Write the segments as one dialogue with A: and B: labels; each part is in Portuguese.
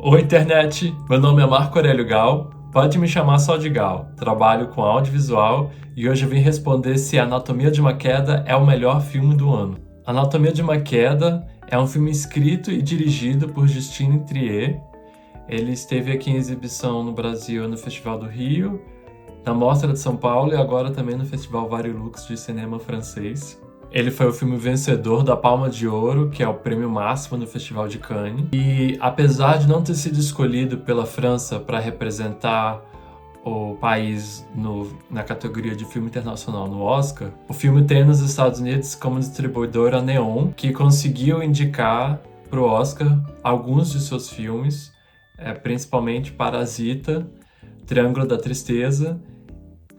A: Oi, internet! Meu nome é Marco Aurélio Gal, pode me chamar só de Gal. Trabalho com audiovisual e hoje eu vim responder se Anatomia de uma Queda é o melhor filme do ano. Anatomia de uma Queda é um filme escrito e dirigido por Justine Triet. Ele esteve aqui em exibição no Brasil no Festival do Rio, na Mostra de São Paulo e agora também no Festival Varilux de cinema francês. Ele foi o filme vencedor da Palma de Ouro, que é o prêmio máximo do Festival de Cannes. E apesar de não ter sido escolhido pela França para representar o país na categoria de filme internacional no Oscar, o filme tem nos Estados Unidos como distribuidora Neon, que conseguiu indicar para o Oscar alguns de seus filmes, principalmente Parasita, Triângulo da Tristeza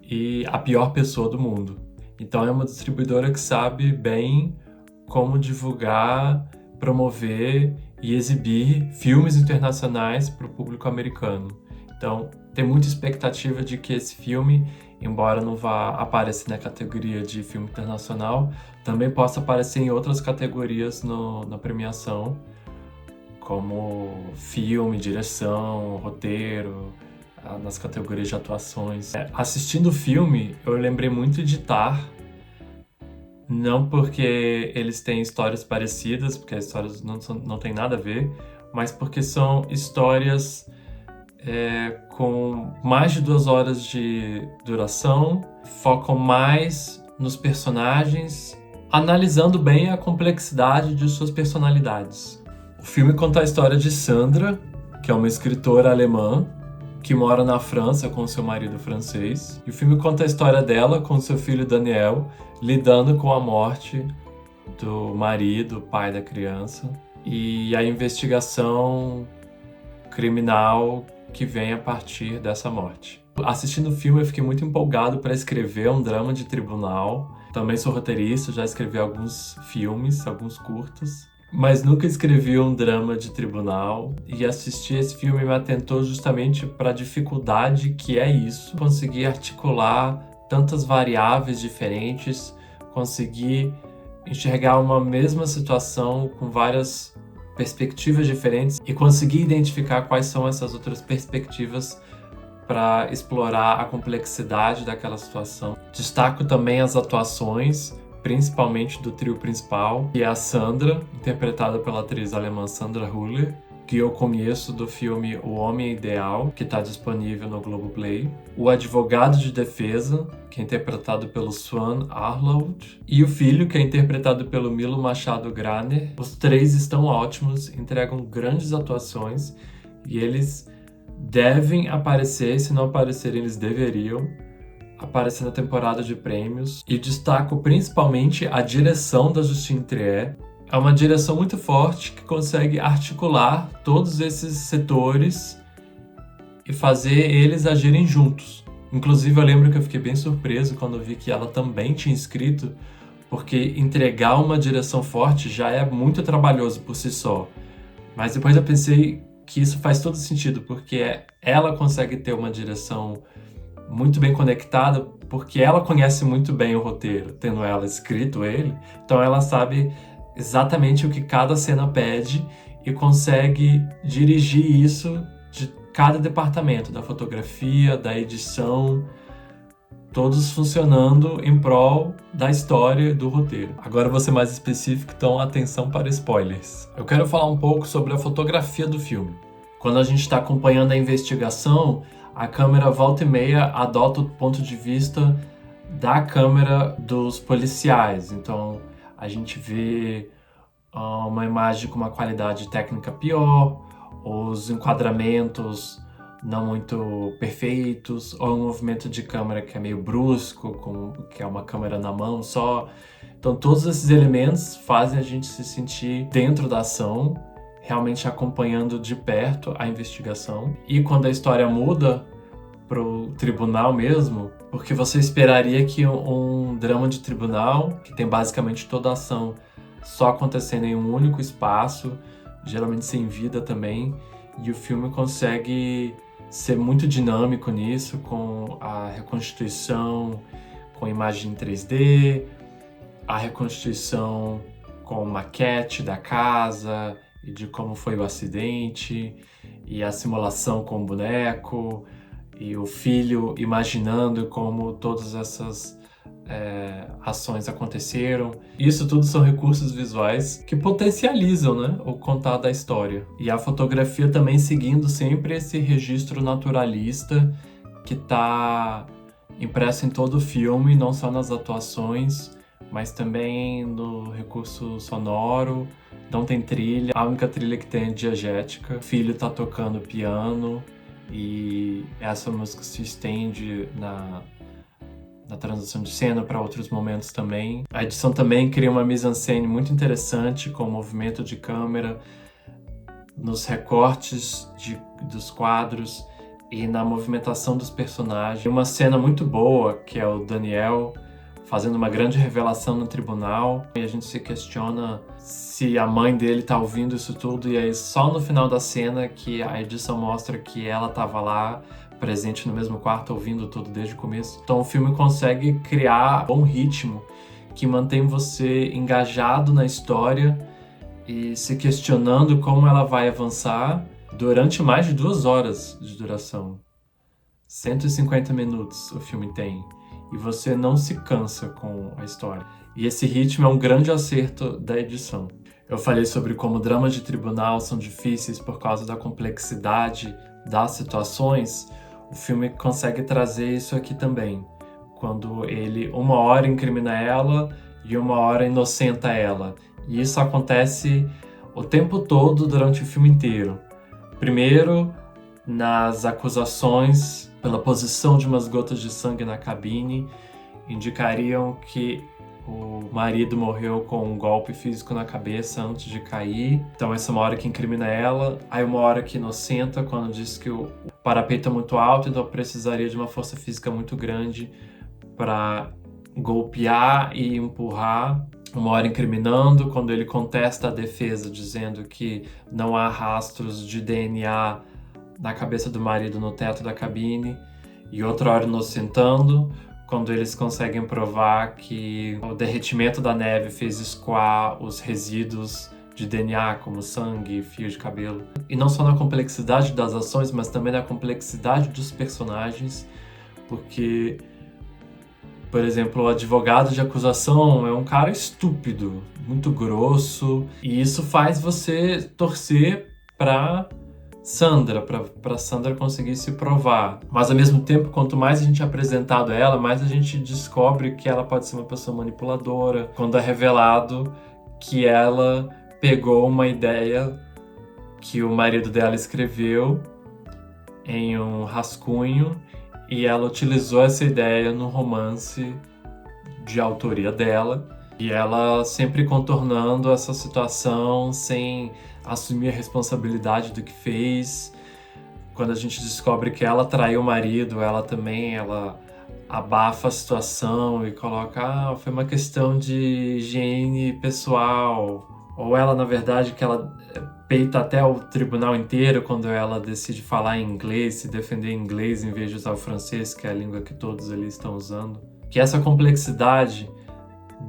A: e A Pior Pessoa do Mundo. Então é uma distribuidora que sabe bem como divulgar, promover e exibir filmes internacionais para o público americano. Então tem muita expectativa de que esse filme, embora não vá aparecer na categoria de filme internacional, também possa aparecer em outras categorias na premiação, como filme, direção, roteiro, nas categorias de atuações. Assistindo o filme, eu lembrei muito de Tar, não porque eles têm histórias parecidas, porque as histórias não têm nada a ver, mas porque são histórias com mais de 2 horas de duração, focam mais nos personagens, analisando bem a complexidade de suas personalidades. O filme conta a história de Sandra, que é uma escritora alemã, que mora na França com seu marido francês. E o filme conta a história dela com seu filho Daniel, lidando com a morte do marido, pai da criança, e a investigação criminal que vem a partir dessa morte. Assistindo o filme, eu fiquei muito empolgado para escrever um drama de tribunal. Também sou roteirista, já escrevi alguns filmes, alguns curtas, mas nunca escrevi um drama de tribunal, e assistir esse filme me atentou justamente para a dificuldade que é isso, conseguir articular tantas variáveis diferentes, conseguir enxergar uma mesma situação com várias perspectivas diferentes e conseguir identificar quais são essas outras perspectivas para explorar a complexidade daquela situação. Destaco também as atuações, principalmente do trio principal, que é a Sandra, interpretada pela atriz alemã Sandra Hüller, que eu conheço do filme O Homem Ideal, que está disponível no Globoplay, o advogado de defesa, que é interpretado pelo Swan Arlaud, e o filho, que é interpretado pelo Milo Machado Graner. Os 3 estão ótimos, entregam grandes atuações, e eles devem aparecer, se não aparecerem, eles deveriam aparecer na temporada de prêmios. E destaco principalmente a direção da Justine Triet. É uma direção muito forte que consegue articular todos esses setores e fazer eles agirem juntos. Inclusive, eu lembro que eu fiquei bem surpreso quando eu vi que ela também tinha escrito, porque entregar uma direção forte já é muito trabalhoso por si só. Mas depois eu pensei que isso faz todo sentido, porque ela consegue ter uma direção muito bem conectada, porque ela conhece muito bem o roteiro, tendo ela escrito ele, então ela sabe exatamente o que cada cena pede e consegue dirigir isso de cada departamento, da fotografia, da edição, todos funcionando em prol da história e do roteiro. Agora eu vou ser mais específico, então atenção para spoilers. Eu quero falar um pouco sobre a fotografia do filme. Quando a gente está acompanhando a investigação, a câmera volta e meia adota o ponto de vista da câmera dos policiais. Então a gente vê uma imagem com uma qualidade técnica pior, os enquadramentos não muito perfeitos, ou um movimento de câmera que é meio brusco, que é uma câmera na mão só. Então todos esses elementos fazem a gente se sentir dentro da ação, realmente acompanhando de perto a investigação. E quando a história muda pro tribunal mesmo, porque você esperaria que um drama de tribunal, que tem basicamente toda a ação só acontecendo em um único espaço, geralmente sem vida também, e o filme consegue ser muito dinâmico nisso, com a reconstituição com imagem em 3D, a reconstituição com maquete da casa e de como foi o acidente, e a simulação com o boneco, e o filho imaginando como todas essas ações aconteceram. Isso tudo são recursos visuais que potencializam, né, o contar da história. E a fotografia também seguindo sempre esse registro naturalista que está impresso em todo o filme, não só nas atuações, mas também no recurso sonoro. Não tem trilha, a única trilha que tem é diegética. O filho tá tocando piano e essa música se estende na transição de cena para outros momentos também. A edição também cria uma mise-en-scène muito interessante com o movimento de câmera, nos recortes dos quadros e na movimentação dos personagens. Uma cena muito boa, que é o Daniel fazendo uma grande revelação no tribunal, e a gente se questiona se a mãe dele tá ouvindo isso tudo, e aí só no final da cena que a edição mostra que ela tava lá, presente no mesmo quarto, ouvindo tudo desde o começo. Então o filme consegue criar um bom ritmo que mantém você engajado na história e se questionando como ela vai avançar durante mais de 2 horas de duração. 150 minutos o filme tem. E você não se cansa com a história. E esse ritmo é um grande acerto da edição. Eu falei sobre como dramas de tribunal são difíceis por causa da complexidade das situações. O filme consegue trazer isso aqui também. Quando ele, uma hora incrimina ela e uma hora inocenta ela. E isso acontece o tempo todo durante o filme inteiro. Primeiro, nas acusações pela posição de umas gotas de sangue na cabine, indicariam que o marido morreu com um golpe físico na cabeça antes de cair. Então essa é uma hora que incrimina ela. Aí uma hora que inocenta, quando diz que o parapeito é muito alto, então precisaria de uma força física muito grande para golpear e empurrar. Uma hora incriminando, quando ele contesta a defesa, dizendo que não há rastros de DNA na cabeça do marido no teto da cabine. E outra hora inocentando, quando eles conseguem provar que o derretimento da neve fez escoar os resíduos de DNA, como sangue e fio de cabelo. E não só na complexidade das ações, mas também na complexidade dos personagens, porque, por exemplo, o advogado de acusação é um cara estúpido, muito grosso, e isso faz você torcer para Sandra conseguir se provar. Mas ao mesmo tempo, quanto mais a gente é apresentado a ela, mais a gente descobre que ela pode ser uma pessoa manipuladora. Quando é revelado que ela pegou uma ideia que o marido dela escreveu em um rascunho e ela utilizou essa ideia no romance de autoria dela. E ela sempre contornando essa situação sem assumir a responsabilidade do que fez. Quando a gente descobre que ela traiu o marido, ela abafa a situação e coloca, foi uma questão de higiene pessoal. Ou ela, na verdade, que ela peita até o tribunal inteiro quando ela decide falar em inglês, se defender em inglês em vez de usar o francês, que é a língua que todos ali estão usando. Que essa complexidade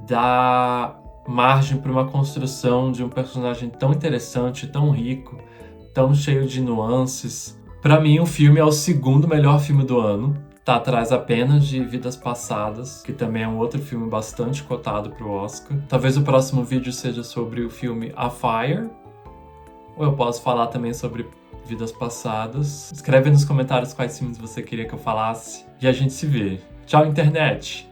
A: dá margem para uma construção de um personagem tão interessante, tão rico, tão cheio de nuances. Para mim, o filme é o segundo melhor filme do ano. Tá atrás apenas de Vidas Passadas, que também é um outro filme bastante cotado para o Oscar. Talvez o próximo vídeo seja sobre o filme A Fire, ou eu posso falar também sobre Vidas Passadas. Escreve nos comentários quais filmes você queria que eu falasse e a gente se vê. Tchau, internet!